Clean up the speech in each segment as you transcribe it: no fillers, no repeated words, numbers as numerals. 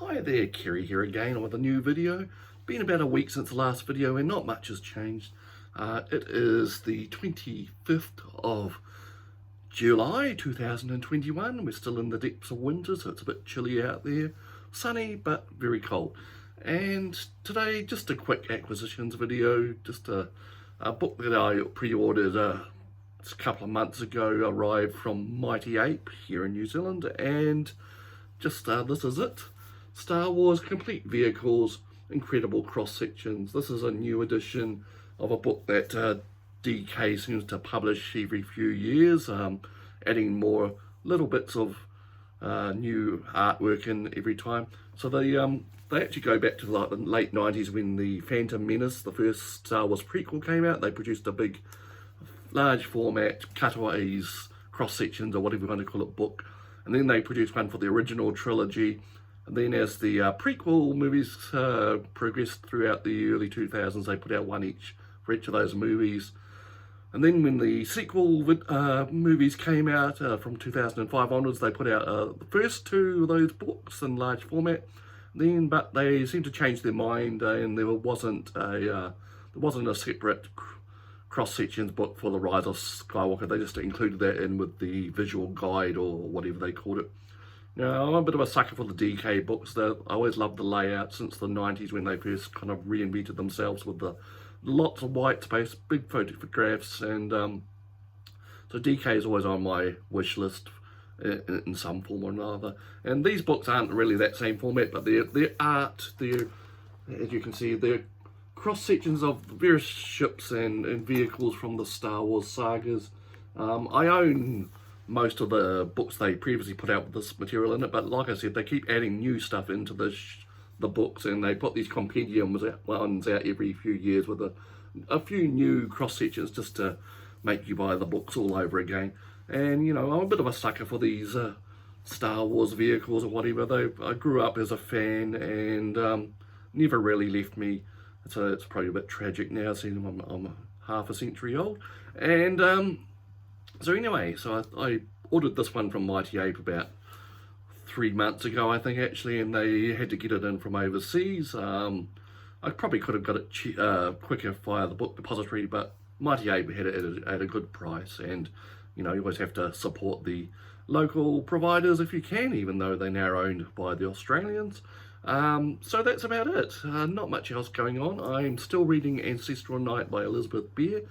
Hi there, Kerry here again with a new video. Been about a week since the last video and not much has changed. It is the 25th of July 2021. We're still in the depths of winter, so it's a bit chilly out there. Sunny but very cold. And today, just a quick acquisitions video. Just a book that I pre-ordered a couple of months ago, arrived from Mighty Ape here in New Zealand, and just this is it. Star Wars Complete Vehicles, Incredible Cross Sections. This is a new edition of a book that DK seems to publish every few years, adding more little bits of new artwork in every time. So they actually go back to like the late 90s when the Phantom Menace, the first Star Wars prequel, came out. They produced a big, large format, cutaways, cross sections, or whatever you want to call it, book. And then they produced one for the original trilogy. And then as the prequel movies progressed throughout the early 2000s, they put out one each for each of those movies. And then when the sequel movies came out from 2005 onwards, they put out the first two of those books in large format. But they seemed to change their mind, and there wasn't a separate cross sections book for the Rise of Skywalker. They just included that in with the visual guide or whatever they called it. Now, I'm a bit of a sucker for the DK books. I always loved the layout since the 90s when they first kind of reinvented themselves with the lots of white space, big photographs, and so DK is always on my wish list in some form or another. And these books aren't really that same format, but they're art. As you can see, they're cross sections of various ships and vehicles from the Star Wars sagas. I own most of the books they previously put out with this material in it, but like I said, they keep adding new stuff into the books, and they put these compendiums ones out every few years with a few new cross sections just to make you buy the books all over again. And you know, I'm a bit of a sucker for these Star Wars vehicles or whatever. I grew up as a fan, and never really left me. So it's probably a bit tragic now, seeing I'm half a century old. And so anyway, so I ordered this one from Mighty Ape about 3 months ago, I think, actually, and they had to get it in from overseas. I probably could have got it quicker via the book depository, but Mighty Ape had it at a good price, and you know, you always have to support the local providers if you can, even though they're now owned by the Australians. So that's about it. Not much else going on. I'm still reading Ancestral Night by Elizabeth Beer.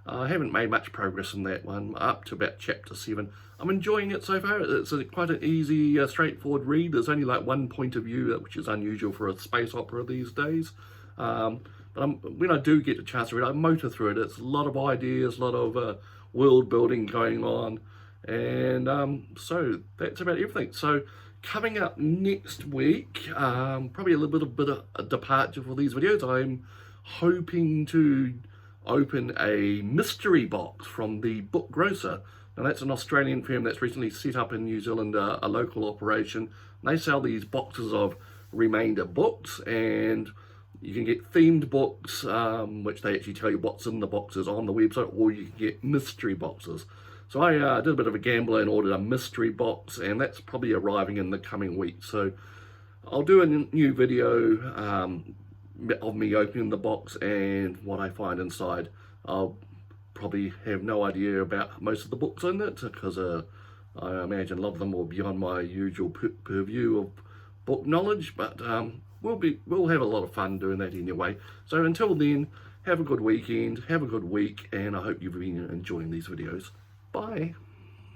I haven't made much progress in that one, up to about chapter 7. I'm enjoying it so far. It's quite an easy, straightforward read. There's only like one point of view, which is unusual for a space opera these days. But when I do get a chance to read it, I motor through it. It's a lot of ideas, a lot of world building going on. And so that's about everything. So coming up next week, probably a little bit of a departure for these videos. I'm hoping to open a mystery box from the Book Grocer. Now that's an Australian firm that's recently set up in New Zealand, a local operation. They sell these boxes of remainder books, and you can get themed books, which they actually tell you what's in the boxes on the website, or you can get mystery boxes. So I did a bit of a gamble and ordered a mystery box, and that's probably arriving in the coming week. So I'll do a new video of me opening the box and what I find inside. I'll probably have no idea about most of the books in it, because I imagine a lot of them will be beyond my usual purview of book knowledge, but we'll have a lot of fun doing that anyway. So until then, have a good weekend, have a good week, and I hope you've been enjoying these videos. Bye.